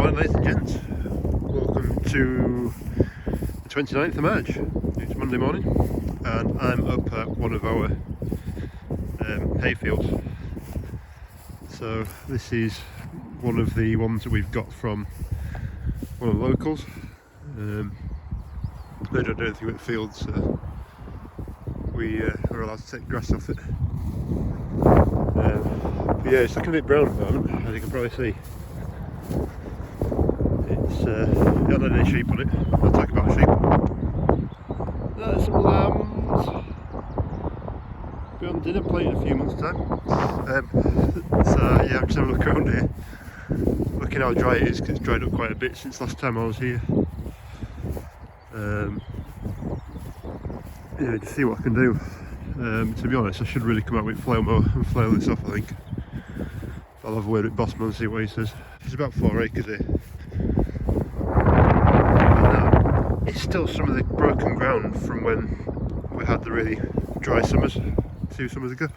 morning, ladies and gents. Welcome to the 29th of March. It's Monday morning and I'm up at one of our hay fields. So this is one of the ones that we've got from one of the locals. They don't do anything with the fields, so we are allowed to take grass off it. But yeah, it's looking a bit brown at the moment, as you can probably see. It's got any sheep on it. I'll talk about sheep. There's some lambs. Be on dinner plate in a few months' time. So yeah, I'm just having a look around here. Looking how dry it is, because it's dried up quite a bit since last time I was here. Yeah, just see what I can do. To be honest, I should really come out with flail mower and flail this off, I think. I'll have a word with Bossman and see what he says. It's about 4 acres here. It's still some of the broken ground from when we had the really dry summers 2 summers ago.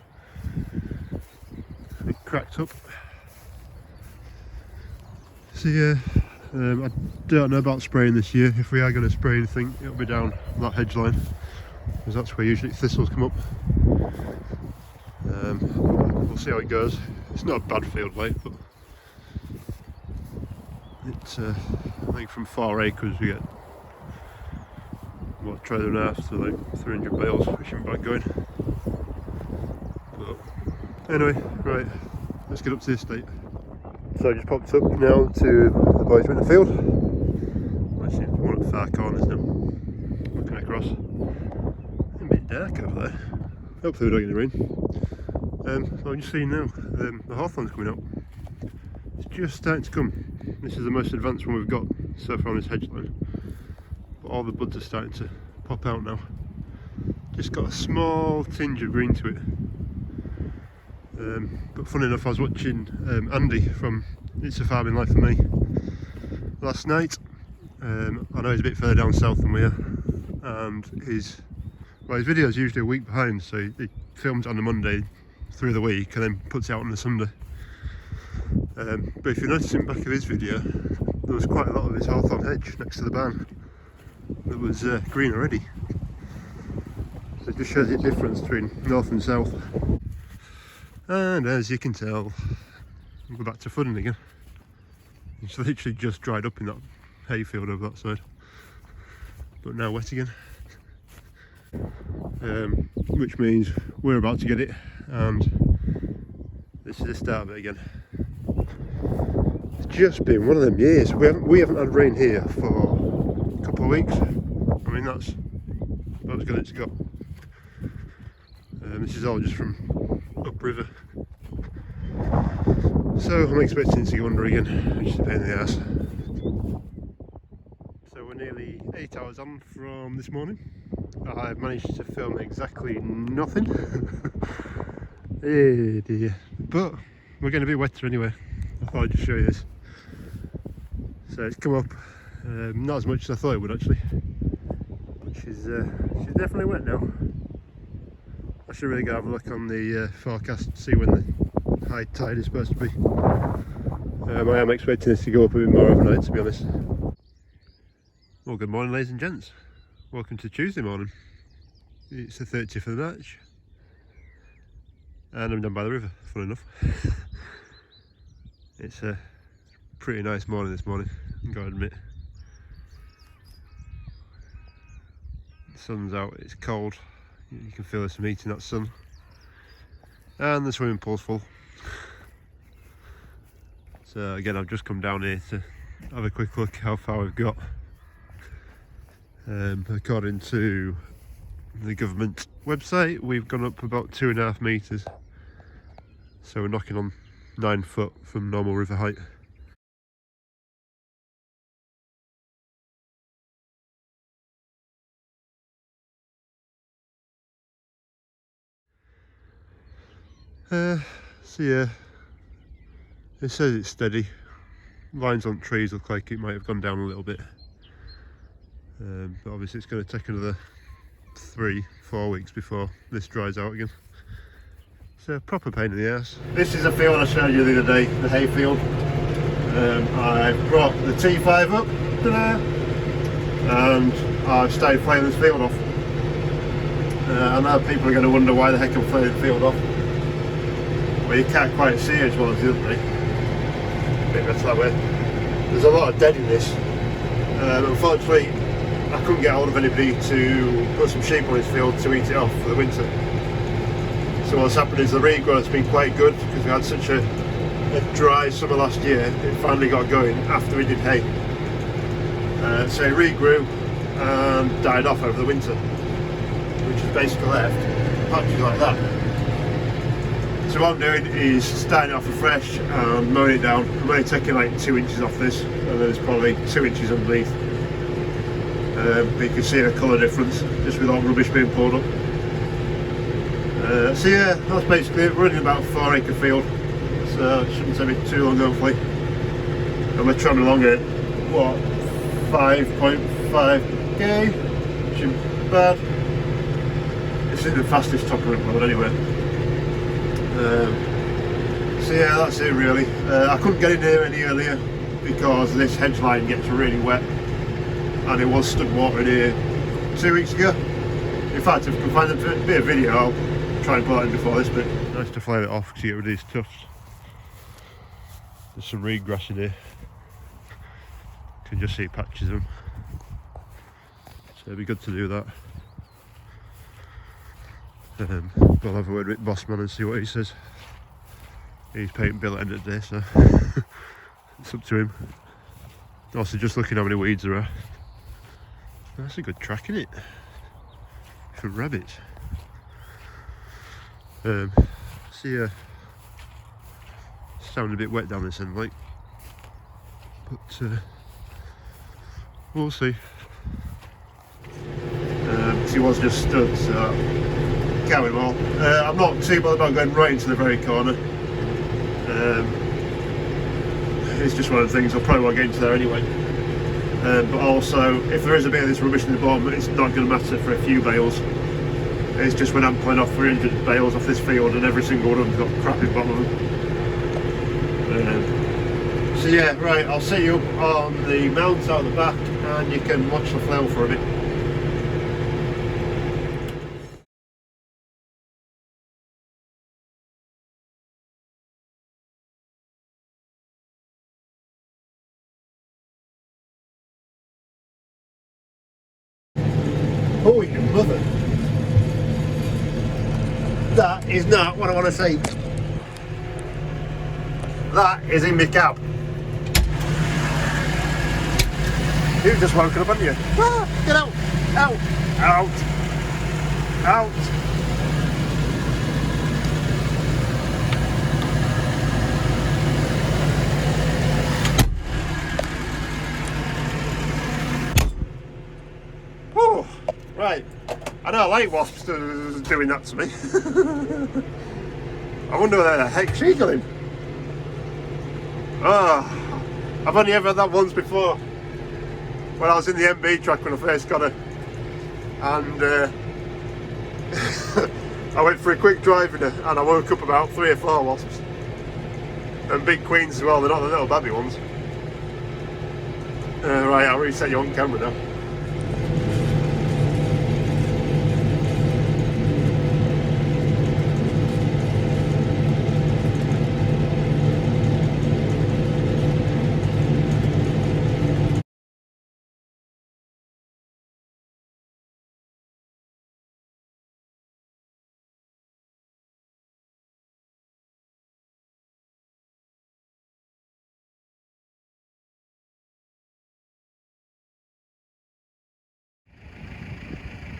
It cracked up. So yeah, I don't know about spraying this year. If we are going to spray anything, it'll be down that hedge line, because that's where usually thistles come up. We'll see how it goes. It's not a bad field like, but it's I think from 4 acres we get what, 3.5 to like 300 bales, which isn't bad going. But anyway, right, let's get up to the estate. So I just popped up now to the boys in the field. Actually, one of the far corners now, looking across. A bit dark over there. Hopefully we don't get any rain. So I'm just seeing now, the hawthorn's coming up. It's just starting to come. This is the most advanced one we've got so far on this hedge line. But all the buds are starting to pop out now. Just got a small tinge of green to it. But funny enough, I was watching Andy from It's a Farming Life for Me last night. I know he's a bit further down south than we are, and his video is usually a week behind, so he films on a Monday through the week and then puts it out on a Sunday. But if you notice in the back of his video, there was quite a lot of his hawthorn hedge next to the barn that was green already. So it just shows the difference between north and south. And as you can tell, we'll go back to flooding again. It's literally just dried up in that hayfield over that side, but now wet again. Which means we're about to get it, and this is the start of it again. It's just been one of them years. We haven't had rain here for a couple of weeks. I mean, that's about as good as it's got. This is all just from upriver. So I'm expecting to go under again, which is a pain in the ass. So we're nearly 8 hours on from this morning. I've managed to film exactly nothing. Hey dear. But we're getting a bit wetter anyway. I thought I'd just show you this. So it's come up, not as much as I thought it would actually. But she's definitely wet now. I should really go have a look on the forecast to see when the high tide is supposed to be. I am expecting this to go up a bit more overnight, to be honest. Well, good morning, ladies and gents. Welcome to Tuesday morning. It's the 30th of March. And I'm down by the river, fun enough. It's a pretty nice morning this morning, I've got to admit. The sun's out, it's cold. You can feel there's some heat in that sun. And the swimming pool's full. So again, I've just come down here to have a quick look how far we've got. According to the government website, we've gone up about 2.5 metres. So we're knocking on 9 foot from normal river height. So yeah, it says it's steady. Lines on trees look like it might have gone down a little bit. But obviously it's going to take another 3-4 weeks before this dries out again. It's a proper pain in the ass. This is a field I showed you the other day, the hay field. I've brought the T5 up to there, and I've started flaying this field off. I know people are going to wonder why the heck I'm flaying the field off. Well, you can't quite see as well as the other way. Maybe that's that way. There's a lot of dead in this. Unfortunately, I couldn't get hold of anybody to put some sheep on his field to eat it off for the winter. So what's happened is the regrowth has been quite good because we had such a dry summer last year. It finally got going after we did hay. So it regrew and died off over the winter, which is basically left patches like that. So what I'm doing is starting it off afresh and mowing it down. I'm only taking like 2 inches off this, and there's probably 2 inches underneath. But you can see the colour difference just with all the rubbish being pulled up. So yeah, that's basically it. We're running about a 4 acre field, so it shouldn't take me too long hopefully. And we're travelling along at what, 5.5k, which isn't bad. This isn't the fastest top route road anyway. So yeah, that's it really. I couldn't get in here any earlier because this hedge line gets really wet, and it was stood water in here 2 weeks ago. In fact, if I can find a bit of video, I'll try and put that in before this bit. Nice to flay it off to get rid of these tufts. There's some reed grass in here. You can just see patches of them. So it'd be good to do that. We'll have a word with Bossman and see what he says. He's paying bill at the end of the day, so it's up to him. Also just looking how many weeds there are. That's a good track, isn't it? For rabbits. So yeah, sounding a bit wet down this end, like, but we'll see. He was just stood, so can't win all. I'm not too bothered about going right into the very corner. It's just one of the things I'll probably want to get into there anyway. But also, if there is a bit of this rubbish in the bottom, it's not going to matter for a few bales. It's just when I'm pulling off 300 bales off this field and every single one of them's got crap in the bottom of them. So yeah, right, I'll set you up on the mount out the back and you can watch the flail for a bit. Oh, your mother. That is not what I want to say. That is in my cab. You've just woken up, haven't you? Ah, get out! Out! Out! Out! Oh, right. I know I like wasps doing that to me. I wonder where the heck she's going. Oh, I've only ever had that once before. When I was in the MB track when I first got her. And I went for a quick drive in her and I woke up about 3 or 4 wasps. And big queens as well, they're not the little baby ones. Right, I'll reset you on camera now.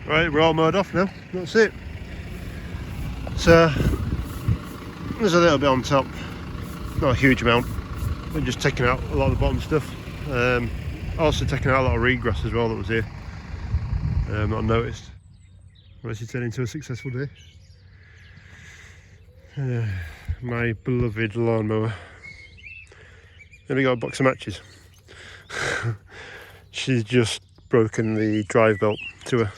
Right, we're all mowed off now, that's it. So, there's a little bit on top, not a huge amount. We're just taking out a lot of the bottom stuff. Also taking out a lot of reed grass as well that was here. Not noticed. Well, this is turning into a successful day. My beloved lawnmower. Then we got a box of matches. She's just broken the drive belt to her.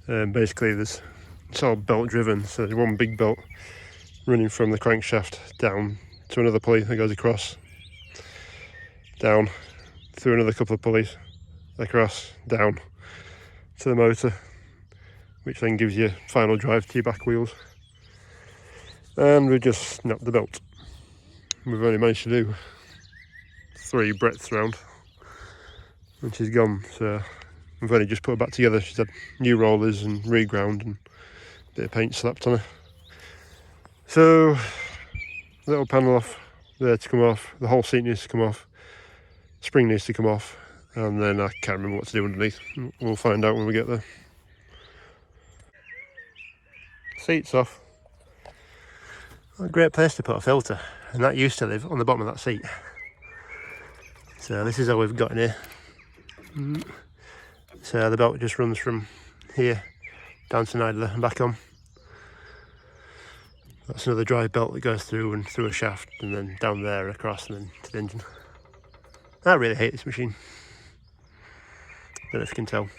Basically it's all belt driven, so there's one big belt running from the crankshaft down to another pulley that goes across. down, through another couple of pulleys, across, down to the motor, which then gives you final drive to your back wheels. And we've just snapped the belt. We've only managed to do 3 breadths round, and she's gone, so we've only just put her back together. She's had new rollers and reground and a bit of paint slapped on her. So, little panel off there to come off, the whole seat needs to come off, spring needs to come off, and then I can't remember what to do underneath. We'll find out when we get there. Seat's off. A great place to put a filter, and that used to live on the bottom of that seat. So this is how we've got in here. So the belt just runs from here down to Nidler and back on. That's another drive belt that goes through and through a shaft, and then down there across and then to the engine. I really hate this machine. Don't know if you can tell.